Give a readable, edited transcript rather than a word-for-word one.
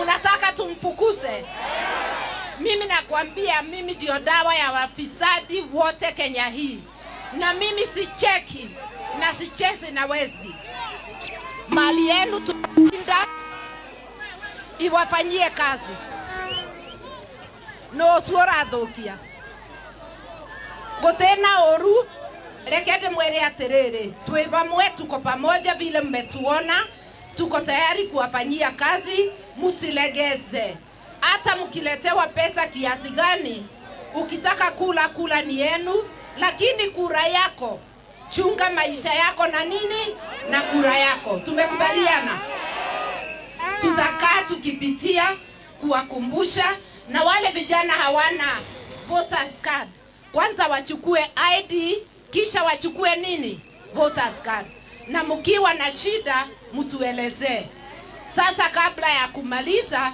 Munataka tumpukuze? Mimi nakwambia, mimi ndio dawa ya wafisadi wote Kenya hii. Na mimi sicheki na sichezi na wezi. Mali yenu tunalinda, iwafanyie kazi. No suora thokia. Gutena oru, rekete mwere atiriri. Tuwe vamwe, tuko pamoja vile mmetuona. Tuko tayari kuwafanyia kazi, musilegeze. Hata mkiletewa pesa kiasi gani, ukitaka kula ni yenu, lakini kura yako, chunga maisha yako na nini na kura yako. Tumekubaliana? Tutakaa tukipitia kuwakumbusha, na wale vijana hawana voters card, kwanza wachukue ID, kisha wachukue nini? Voters card. Na mkiwa na shida mtuelezee. Sasa kabla ya kumaliza